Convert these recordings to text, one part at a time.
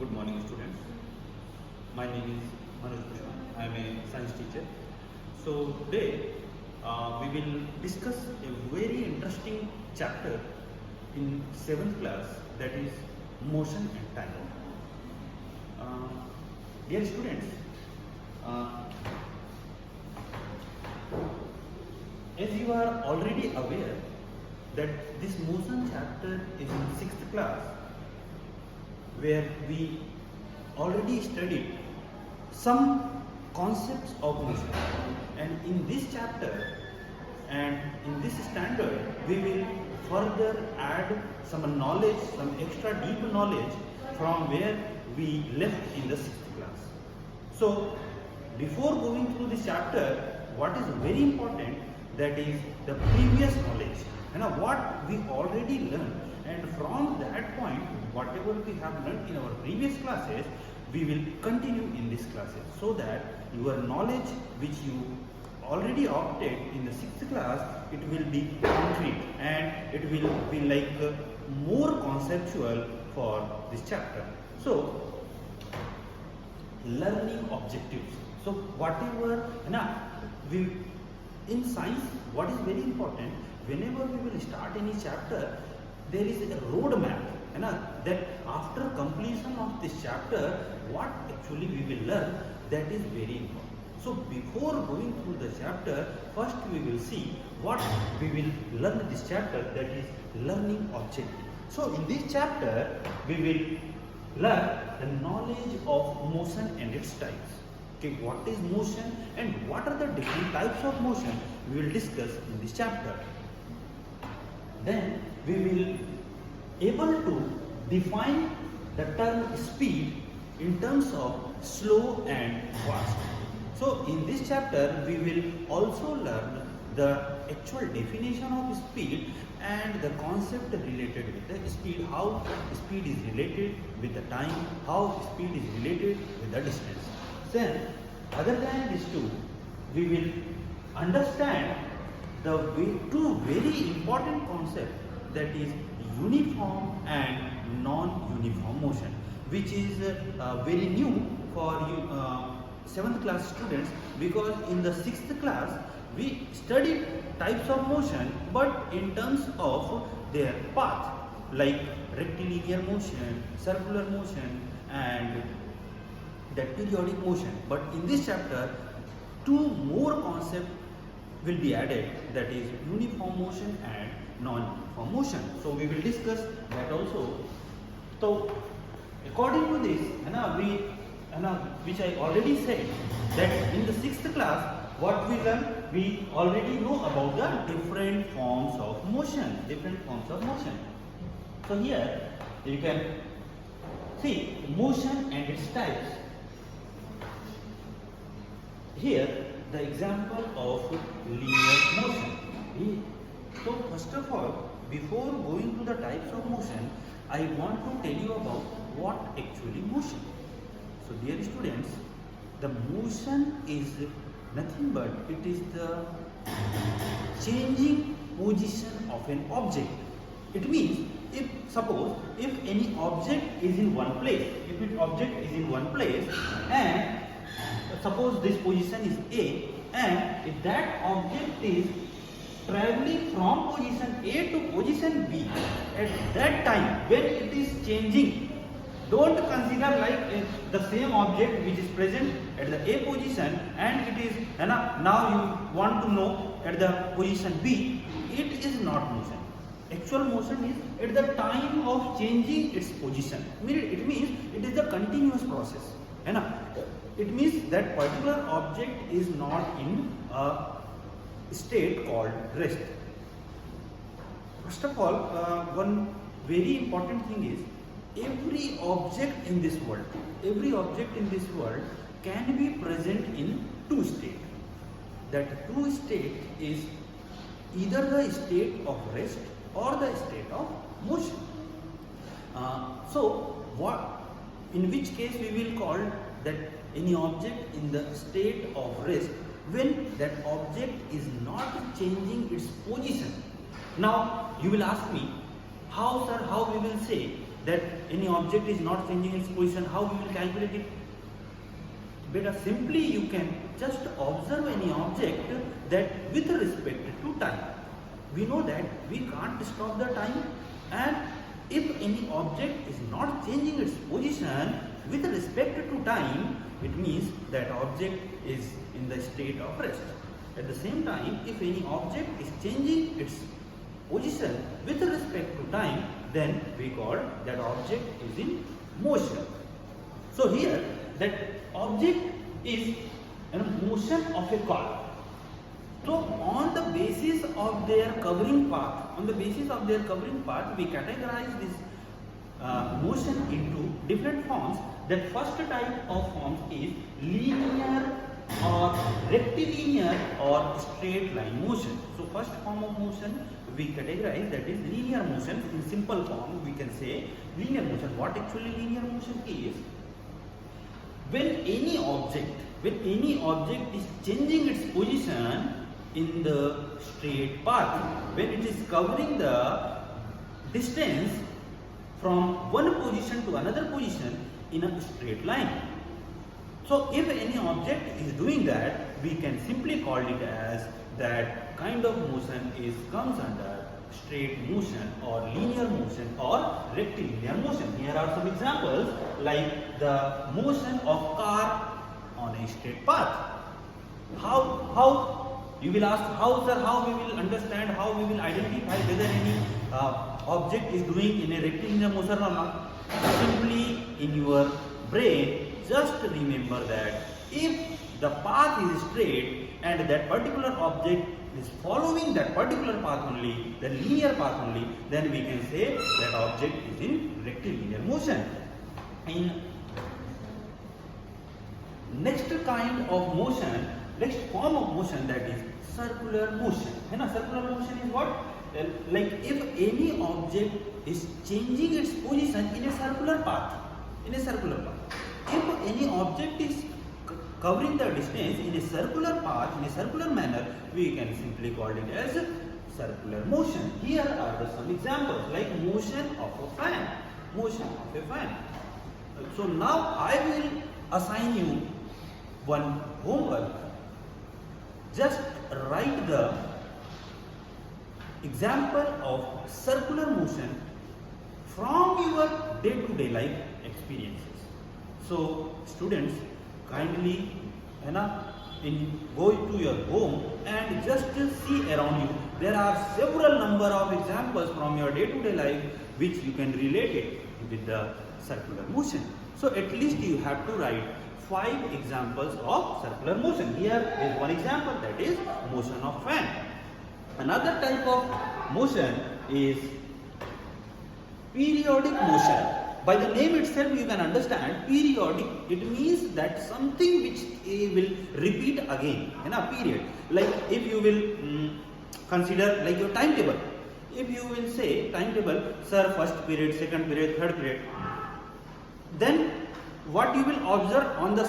Good morning, students. My name is Manoj. I am a science teacher. So today we will discuss a very interesting chapter in 7th class, that is motion and time. Dear students, as you are already aware that this motion chapter is in 6th class, where we already studied some concepts of motion, and in this chapter and in this standard we will further add some knowledge, some extra deep knowledge from where we left in the 6th class. So before going through this chapter, what is very important, that is the previous knowledge, what we already learned, and from that point whatever we have learned in our previous classes we will continue in these classes, so that your knowledge which you already obtained in the 6th class, it will be concrete and it will be like more conceptual for this chapter. So learning objectives. So whatever we in science, what is very important, whenever we will start any chapter, there is a roadmap, that after completion of this chapter, what actually we will learn, that is very important. So before going through the chapter, first we will see what we will learn this chapter, that is learning objective. So in this chapter, we will learn the knowledge of motion and its types. Okay, what is motion and what are the different types of motion, we will discuss in this chapter. Then we will able to define the term speed in terms of slow and fast. So in this chapter we will also learn the actual definition of speed and the concept related with the speed, how speed is related with the time, how speed is related with the distance. Then other than these two, we will understand the two very important concepts, that is uniform and non-uniform motion, which is very new for you 7th class students, because in the 6th class we studied types of motion but in terms of their path, like rectilinear motion, circular motion and that periodic motion. But in this chapter, two more concepts will be added, that is uniform motion and non-uniform motion. So we will discuss that also. So according to this, which I already said, that in the 6th class what we learn, we already know about the different forms of motion, So here you can see motion and its types. Here the example of linear motion. So first of all, before going to the types of motion, I want to tell you about what actually motion. So dear students, the motion is nothing but it is the changing position of an object. It means if any object is in one place, and suppose this position is A, and if that object is traveling from position A to position B, at that time when it is changing, don't consider like the same object which is present at the A position and it is now you want to know at the position B, it is not motion. Actual motion is at the time of changing its position. It means it is a continuous process. It means that particular object is not in a state called rest. First of all, one very important thing is, every object in this world can be present in two states. That two state is either the state of rest or the state of motion. In which case we will call that any object in the state of rest when that object is not changing its position. Now you will ask me, how we will say that any object is not changing its position, how we will calculate it? Better simply you can just observe any object that with respect to time. We know that we can't stop the time, and if any object is not changing its position with respect to time, it means that object is in the state of rest. At the same time, if any object is changing its position with respect to time, then we call that object is in motion. So here that object is in motion of a car. So on the basis of their covering path, we categorize this motion into different forms. That first type of forms is linear or rectilinear or straight line motion. So first form of motion we categorize, that is linear motion. In simple form we can say linear motion. What actually linear motion is? When any object is changing its position in the straight path, when it is covering the distance from one position to another position in a straight line. So if any object is doing that, we can simply call it as that kind of motion comes under straight motion or linear motion or rectilinear motion. Here are some examples, like the motion of car on a straight path. How you will ask, how sir, how we will understand, how we will identify whether any object is doing in a rectilinear motion or not? Simply in your brain, just remember that if the path is straight and that particular object is following that particular path only, the linear path only, then we can say that object is in rectilinear motion. In next kind of motion, next form of motion, that is circular motion. Circular motion is what? Like if any object is changing its position in a circular path, if any object is covering the distance in a circular path, in a circular manner, we can simply call it as circular motion. Here are some examples, like motion of a fan. So now I will assign you one homework. Just write the example of circular motion from your day-to-day life experiences. So students, kindly go to your home and just see around you. There are several number of examples from your day-to-day life which you can relate it with the circular motion. So at least you have to write 5 examples of circular motion. Here is one example, that is motion of fan. Another type of motion is periodic motion. By the name itself you can understand periodic, it means that something which will repeat again in a period. Like if you will consider like your timetable. If you will say timetable, sir, first period, second period, third period, then what you will observe on the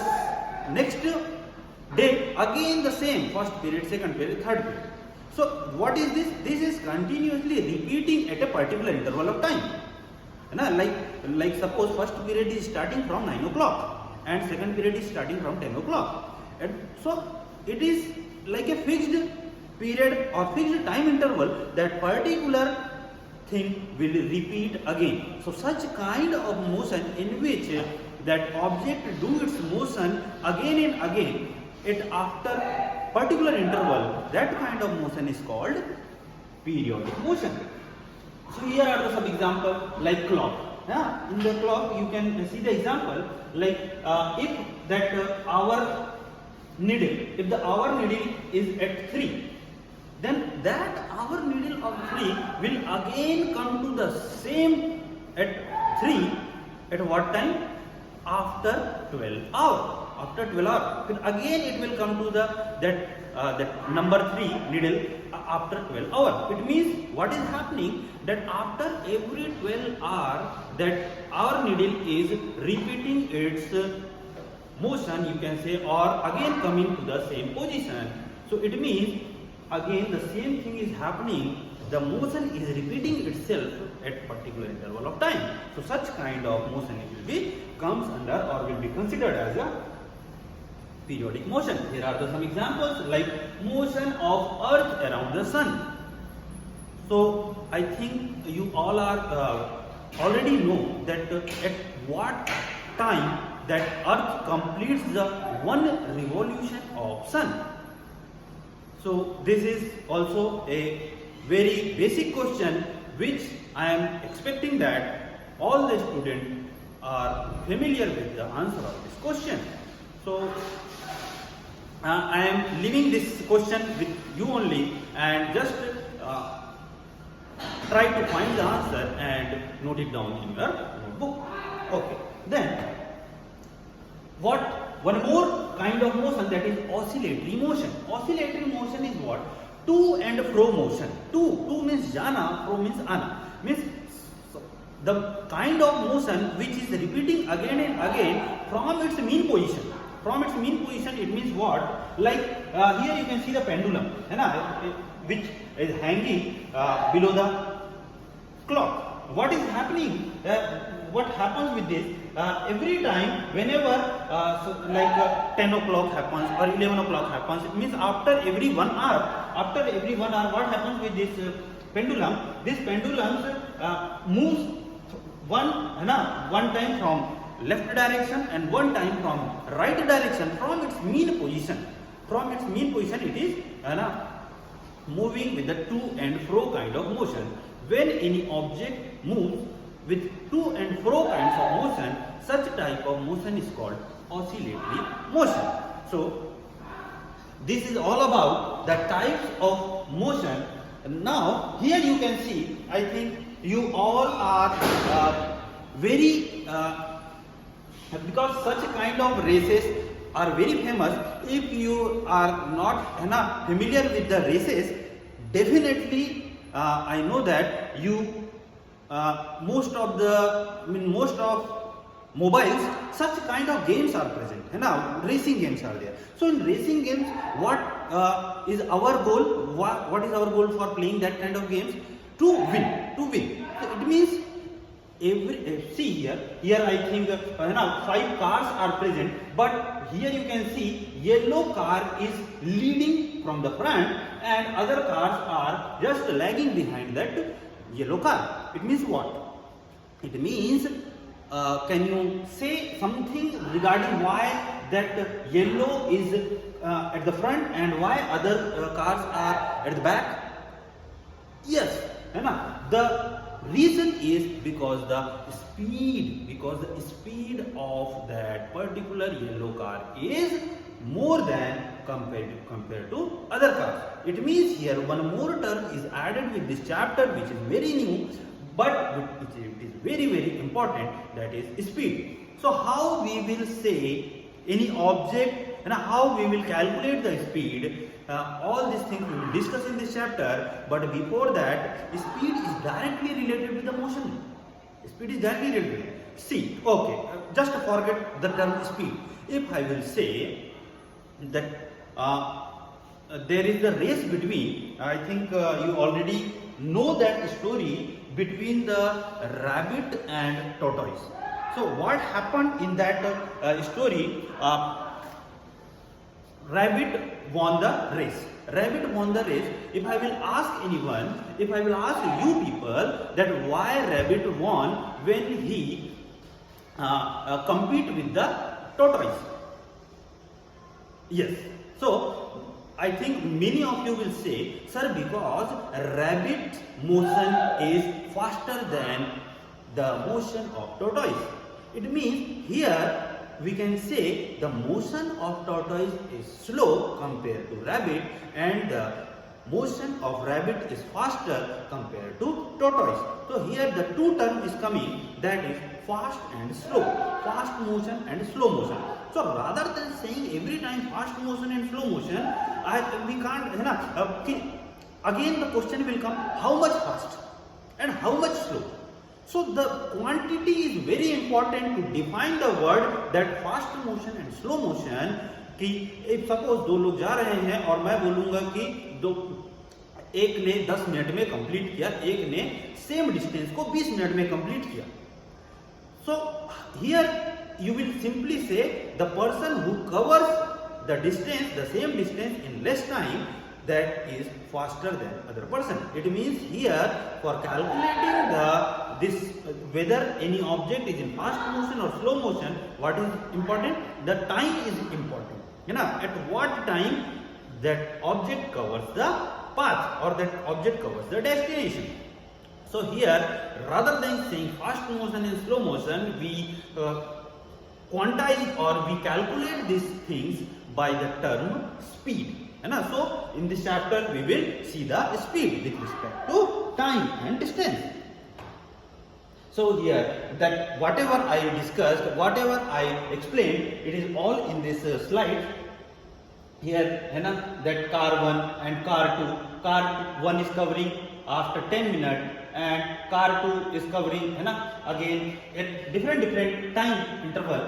next day, again the same, first period, second period, third period. So what is this? This is continuously repeating at a particular interval of time. Like suppose first period is starting from 9 o'clock and second period is starting from 10 o'clock. And so it is like a fixed period or fixed time interval, that particular thing will repeat again. So such kind of motion in which that object do its motion again and again at after particular interval, that kind of motion is called periodic motion. So here are some examples, like clock. In the clock you can see the example, like if that hour needle, if the hour needle is at 3, then that hour needle of 3 will again come to the same at 3 at what time? After 12 hours. After 12 hours, then again it will come to the that number 3 needle after 12 hours. It means what is happening, that after every 12 hours that our needle is repeating its motion, you can say, or again coming to the same position. So it means again the same thing is happening the motion is repeating itself at particular interval of time. So such kind of motion will be comes under or will be considered as a periodic motion. Here are some examples like motion of earth around the sun. So I think you all are already know that at what time that earth completes the one revolution of sun. So this is also a very basic question which I am expecting that all the students are familiar with the answer of this question. So I am leaving this question with you only, and just try to find the answer and note it down in your notebook. Okay. Then one more kind of motion, that is oscillatory motion. Oscillatory motion is what? To and fro motion. To means jana, fro means ana. Means the kind of motion which is repeating again and again from its mean position. From its mean position, it means what? Like here you can see the pendulum, which is hanging below the clock. What is happening? What happens with this? Every time, whenever like 10 o'clock happens or 11 o'clock happens, it means after every 1 hour, what happens with this pendulum? This pendulum moves one time from left direction and one time from right direction from its mean position. From its mean position, it is moving with the to and fro kind of motion. When any object moves with to and fro kinds of motion, such type of motion is called oscillatory motion. So this is all about the types of motion. Now here you can see, I think you all are very because such kind of races are very famous. If you are not familiar with the races, definitely I know that you most of mobiles, such kind of games are present. Racing games are there. So in racing games, what is our goal? What is our goal for playing that kind of games? To win. So it means see here I think 5 cars are present, but here you can see yellow car is leading from the front and other cars are just lagging behind that yellow car. It means what? It means can you say something regarding why that yellow is at the front and why other cars are at the back? Yes, the reason is because the speed of that particular yellow car is more than compared to other cars. It means here one more term is added with this chapter, which is very new, but it is very, very important, that is speed. So how we will say any object and how we will calculate the speed, all these things we will discuss in this chapter. But before that, speed is directly related with the motion. Speed is directly related. See, okay, just forget the term speed. If I will say that there is the race between, I think you already know that story between the rabbit and tortoise. So what happened in that story? Rabbit won the race. If I will ask anyone, if I will ask you people that why rabbit won when he compete with the tortoise? Yes. So I think many of you will say, sir, because rabbit motion is faster than the motion of tortoise. It means here we can say the motion of tortoise is slow compared to rabbit and the motion of rabbit is faster compared to tortoise. So here the two term is coming, that is fast and slow, fast motion and slow motion. So rather than saying every time fast motion and slow motion, we can't, again the question will come, how much fast and how much slow? So the quantity is very important to define the word that fast motion and slow motion. कि if suppose दो लोग जा रहे हैं और मैं बोलूँगा कि एक ने 10 मिनट में कंप्लीट किया, एक ने सेम डिस्टेंस को 20 मिनट में कंप्लीट किया. So here you will simply say the person who covers the distance, the same distance in less time, that is faster than other person. It means here for calculating this whether any object is in fast motion or slow motion, what is important? The time is important. You know, at what time that object covers the path or that object covers the destination. So here, rather than saying fast motion and slow motion, we quantize or we calculate these things by the term speed. So in this chapter we will see the speed with respect to time and distance. So here, that whatever I discussed, whatever I explained, it is all in this slide. Here, that car 1 and car 2. Car 1 is covering after 10 minutes and car 2 is covering again at different time interval.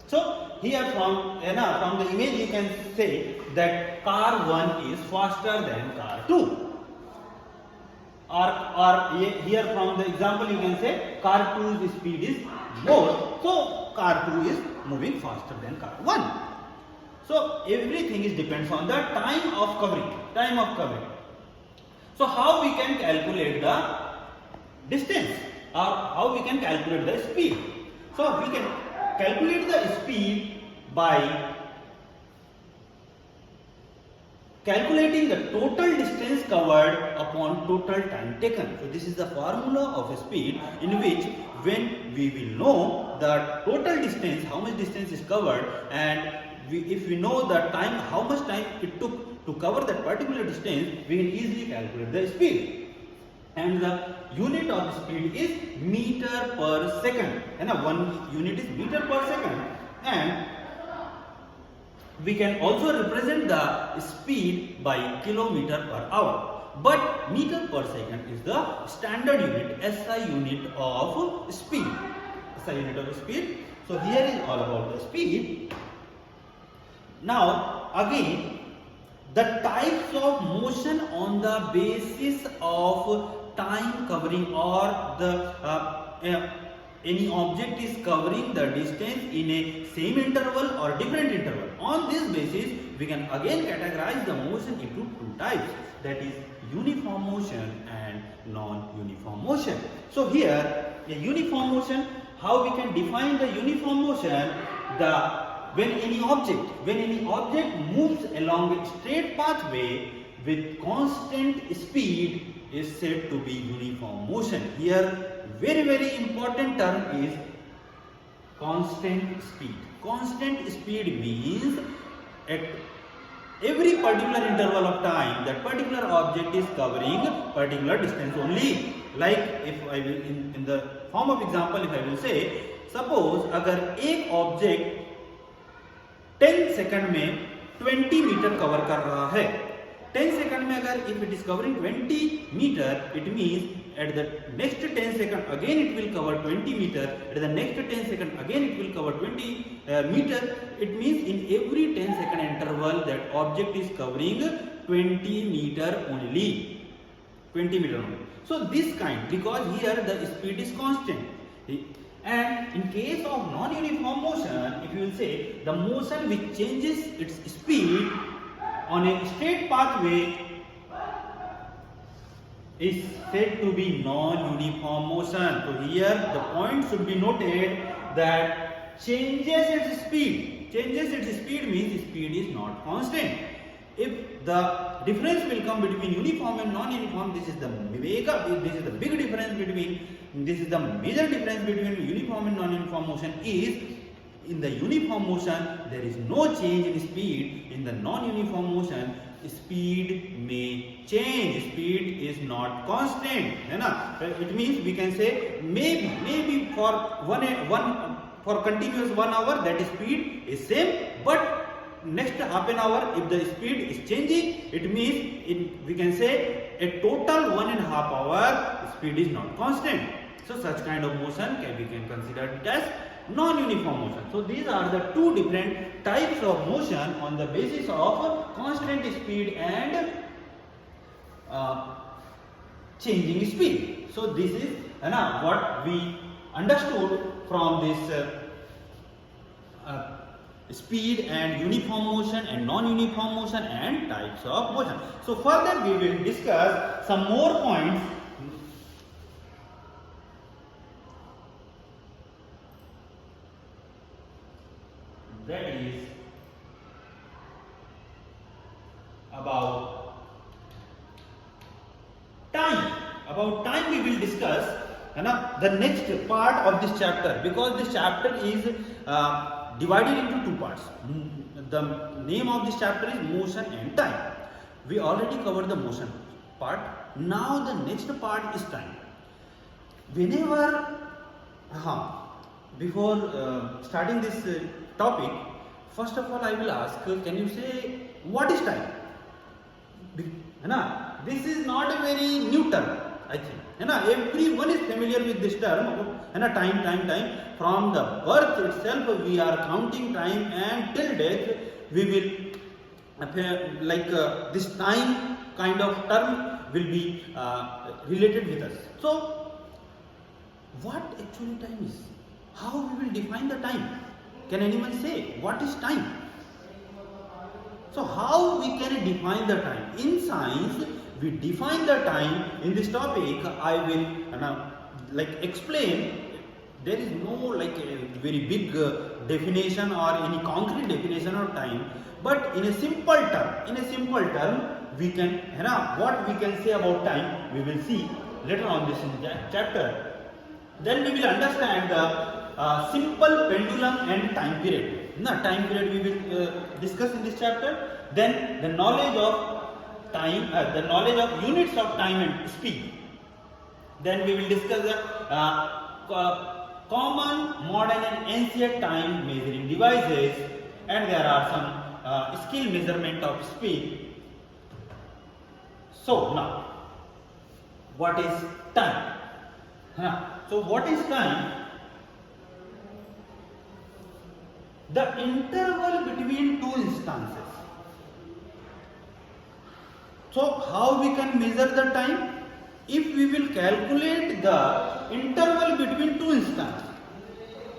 So here from the image you can say that car 1 is faster than car 2. Or here from the example you can say car 2's speed is more, so car 2 is moving faster than car 1. So everything is depends on the time of covering. So how we can calculate the distance or how we can calculate the speed? So we can calculate the speed by calculating the total distance covered upon total time taken. So this is the formula of speed, in which when we will know the total distance, how much distance is covered, and if we know the time, how much time it took to cover that particular distance, we can easily calculate the speed. And the unit of speed is meter per second. And one unit is meter per second. And we can also represent the speed by kilometer per hour. But meter per second is the standard unit, SI unit of speed. SI unit of speed. So here is all about the speed. Now again, the types of motion on the basis of time covering, or the any object is covering the distance in a same interval or different interval. On this basis, we can again categorize the motion into two types, that is uniform motion and non-uniform motion. So here, a uniform motion, how we can define the uniform motion? When any object moves along a straight pathway with constant speed is said to be uniform motion. Here, very important term is constant speed. Constant speed means at every particular interval of time, that particular object is covering particular distance only. Like if I will, in the form of example, if I will say, suppose अगर एक object 10 second में 20 metre cover कर रहा है, 10 second में अगर if it is covering 20 meter, it means at the next 10 second again it will cover 20 meter, at the next 10 second again it will cover 20 meter. It means in every 10 second interval that object is covering 20 meter only. 20 meter only. So this kind, because here the speed is constant. And in case of non-uniform motion, if you will say the motion which changes its speed on a straight pathway is said to be non-uniform motion. So here the point should be noted that changes its speed. Changes its speed means speed is not constant. If the difference will come between uniform and non-uniform, this is the big difference between. This is the major difference between uniform and non-uniform motion is, in the uniform motion there is no change in speed. In the non-uniform motion, speed may change. Speed is not constant. It means we can say maybe for for continuous 1 hour that speed is same, but next half an hour if the speed is changing, it means we can say a total 1.5 hour speed is not constant. So such kind of motion we can consider it as non-uniform motion. So these are the two different types of motion on the basis of constant speed and uh, changing speed. So this is what we understood from this speed and uniform motion and non-uniform motion and types of motion. So further we will discuss some more points. That is about time. About time we will discuss the next part of this chapter, because this chapter is divided into two parts. The name of this chapter is motion and time. We already covered the motion part. Now the next part is time. Whenever before starting this topic, first of all I will ask, can you say what is time? This is not a very new term, I think. Everyone is familiar with this term. Time. From the birth itself we are counting time, and till death we will this time kind of term will be related with us. So what actually time is? How we will define the time? Can anyone say what is time? So how we can define the time? In science we define the time. In this topic I will explain. There is no a very big definition or any concrete definition of time, but in a simple term we can what we can say about time we will see later on this chapter. Then we will understand the simple pendulum and time period. Time period we will discuss in this chapter. Then the knowledge of time, the knowledge of units of time and speed. Then we will discuss the common, modern and ancient time measuring devices, and there are some skill measurement of speed. So now, what is time? So what is time? The interval between two instances. So how we can measure the time? If we will calculate the interval between two instances.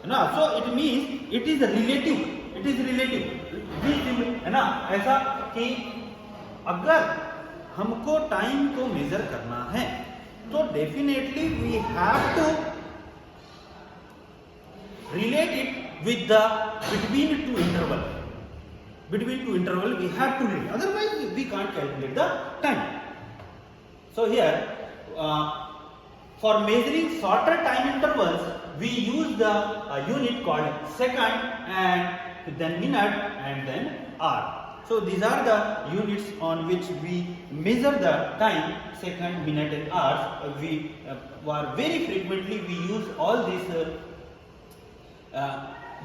So it means it is relative. It is relative. ऐसा कि अगर हमको time को major करना है तो definitely we have to relate it with the between two interval. Between two interval we have to relate. Otherwise we can't calculate the time. So here for measuring shorter time intervals we use the unit called second, and then minute, and then hour. So these are the units on which we measure the time: second, minute and hours. We very frequently we use all these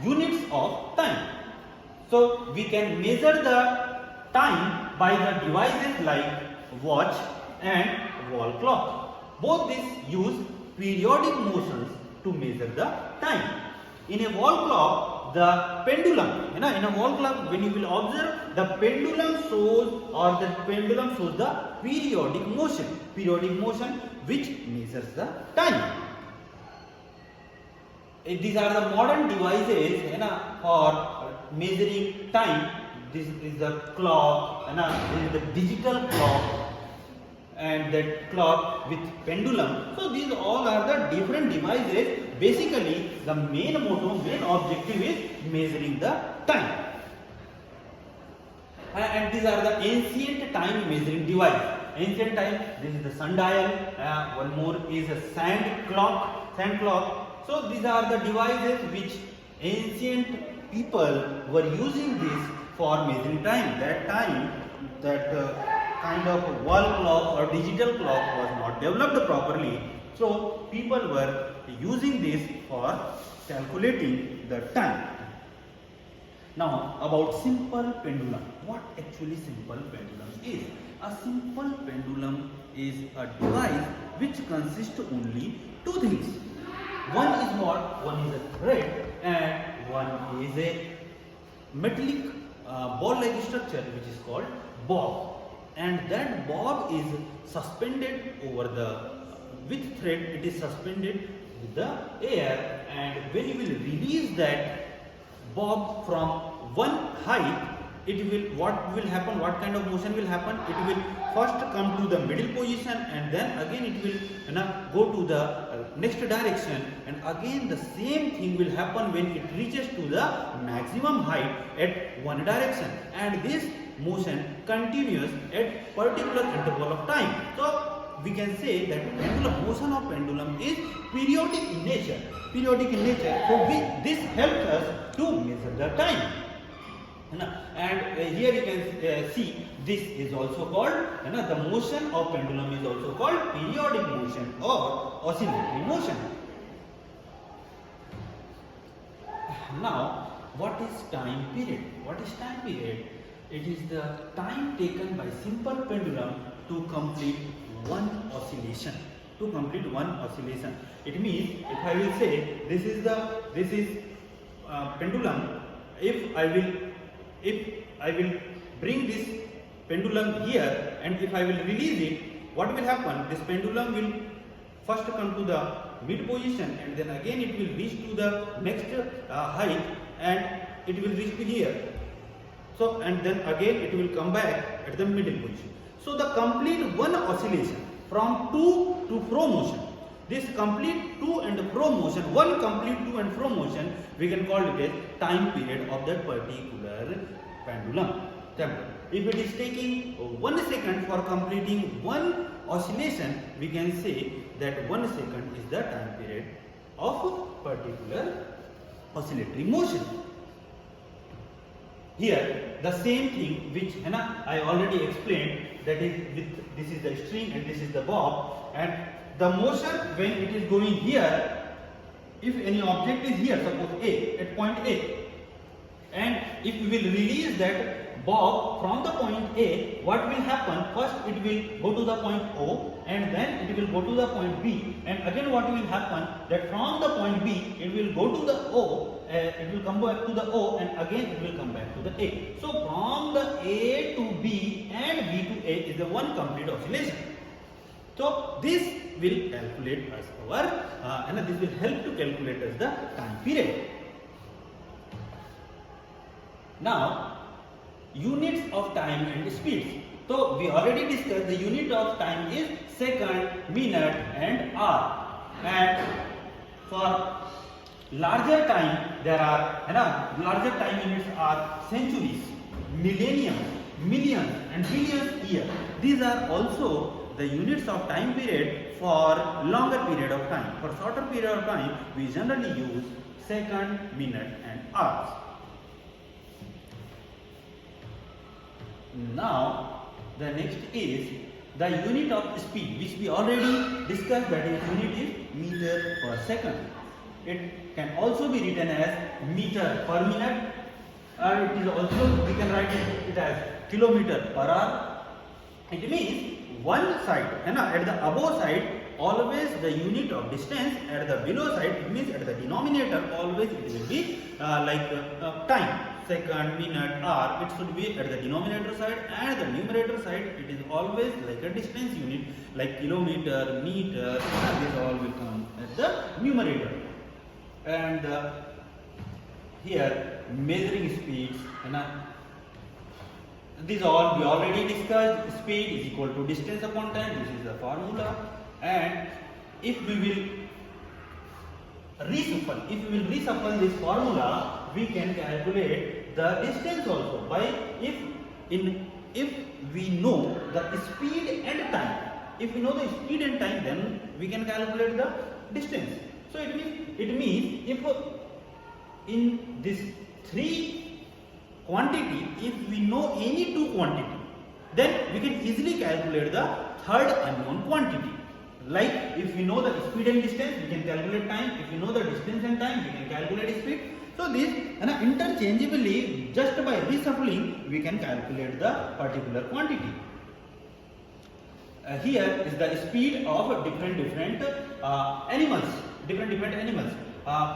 units of time. So we can measure the time by the devices like watch and wall clock. Both these use periodic motions to measure the time. In a wall clock, the pendulum, in a wall clock, when you will observe, the pendulum shows the periodic motion which measures the time. These are the modern devices for measuring time. This is the clock, this is the digital clock, and that clock with pendulum. So these all are the different devices. Basically the main objective is measuring the time. And these are the ancient time measuring device. Ancient time, this is the sundial, one more is a sand clock. So these are the devices which ancient people were using this for measuring time. That time, kind of wall clock or digital clock was not developed properly. So people were using this for calculating the time. Now about simple pendulum. What actually simple pendulum is? A simple pendulum is a device which consists only two things. One is what? One is a thread and one is a metallic ball-like structure which is called bob. and that bob is suspended over the with thread. It is suspended with the air, and when you will release that bob from one height, it will, what will happen, what kind of motion will happen, it will first come to the middle position, and then again it will go to the next direction, and again the same thing will happen when it reaches to the maximum height at one direction, and this motion continues at particular interval of time. So we can say that pendulum, motion of pendulum is periodic in nature. Periodic in nature. So this helps us to measure the time. And here you can see this is also called, the motion of pendulum is also called periodic motion or oscillatory motion. Now, what is time period? What is time period? It is the time taken by simple pendulum to complete one oscillation. To complete one oscillation. It means, if I will say this is pendulum, if I will bring this pendulum here, and if I will release it, what will happen? This pendulum will first come to the mid position, and then again it will reach to the next height, and it will reach to here. So, and then again it will come back at the middle position. So the complete one oscillation from to to fro motion. This complete to and fro motion, one complete to and fro motion, we can call it as time period of that particular pendulum. If it is taking 1 second for completing one oscillation, we can say that 1 second is the time period of particular oscillatory motion. Here, the same thing which I already explained, that is with, this is the string and this is the bob, and the motion when it is going here, if any object is here, suppose A, at point A, and if we will release that bob from the point A, what will happen? First it will go to the point O, and then it will go to the point B, and again what will happen, that from the point B it will go to the O, it will come back to the O, and again it will come back to the A. So from the A to B and B to A is the one complete oscillation. So this will calculate us our and this will help to calculate us the time period. Now, units of time and speeds. So we already discussed the unit of time is second, minute and hour. And for larger time, there are larger time units are centuries, millennium, millions and billions years. These are also the units of time period for longer period of time. For shorter period of time, we generally use second, minute and hours. Now, the next is the unit of speed, which we already discussed, that is unit is meter per second. It can also be written as meter per minute, or it is also, we can write it as kilometer per hour. It means one side, at the above side, always the unit of distance, at the below side, it means at the denominator, always it will be time. Second, minute, hour, it should be at the denominator side, and the numerator side, it is always like a distance unit, like kilometer, meter, this all will come at the numerator. And here, measuring speeds, these all we already discussed. Speed is equal to distance upon time, this is the formula. And if we will reshuffle this formula, we can calculate the distance also by if we know the speed and time. If we know the speed and time, then we can calculate the distance. So it means if in this three quantity, if we know any two quantity, then we can easily calculate the third unknown quantity. Like if we know the speed and distance, we can calculate time. If we know the distance and time, we can calculate speed. So this interchangeably, just by reshuffling, we can calculate the particular quantity. Here is the speed of different animals.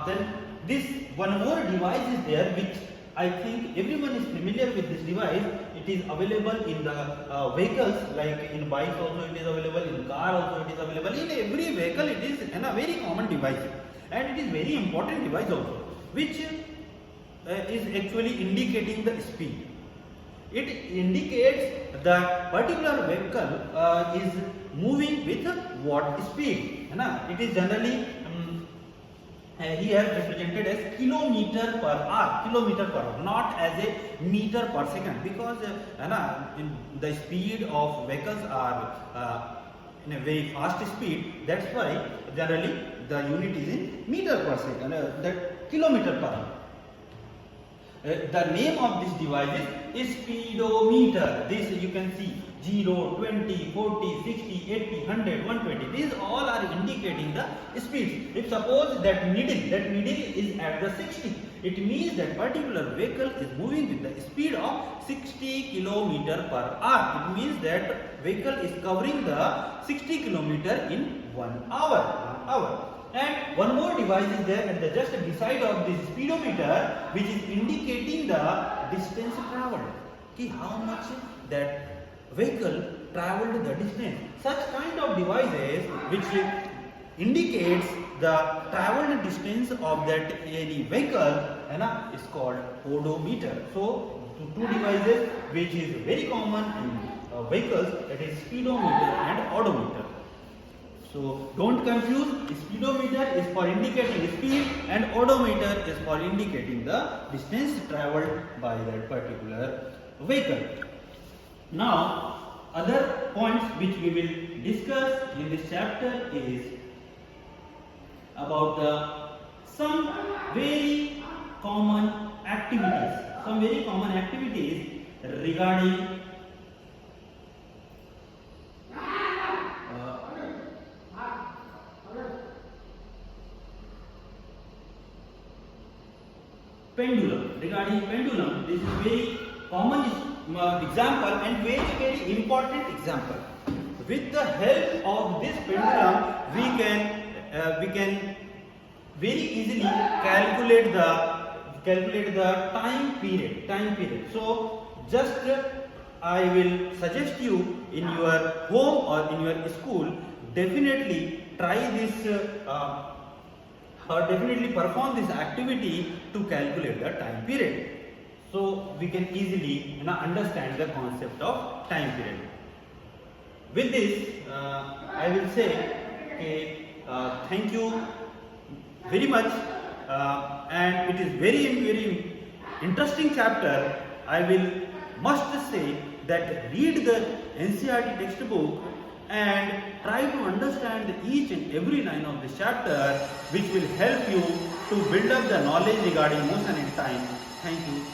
Then this one more device is there which I think everyone is familiar with this device. It is available in the vehicles, like in bikes also it is available, in car also it is available. In every vehicle it is a very common device, and it is very important device also, which is actually indicating the speed. It indicates the particular vehicle is moving with what speed. It is generally here represented as kilometer per hour, not as a meter per second, because the speed of vehicles are in a very fast speed. That's why generally the unit is in meter per second, that kilometer per hour. The name of this device is speedometer. This you can see 0, 20, 40, 60, 80, 100, 120. These all are indicating the speeds. If suppose that needle is at the 60, it means that particular vehicle is moving with the speed of 60 km per hour. It means that vehicle is covering the 60 km in 1 hour. And one more device is there at the just beside of this speedometer, which is indicating the distance traveled. Okay, how much that vehicle traveled the distance. Such kind of devices which indicates the traveled distance of that any vehicle is called odometer. So two devices which is very common in vehicles, that is speedometer and odometer. So don't confuse, speedometer is for indicating speed and odometer is for indicating the distance traveled by that particular vehicle. Now other points which we will discuss in this chapter is about some very common activities, regarding pendulum. This is very common example and very important example. With the help of this pendulum, we can very easily calculate the time period. So just I will suggest you in your home or in your school, definitely try this or definitely perform this activity to calculate the time period. So we can easily understand the concept of time period. With this, I will say thank you very much, and it is very interesting chapter. I will must say that read the NCERT textbook and try to understand each and every line of this chapter, which will help you to build up the knowledge regarding motion and time. Thank you.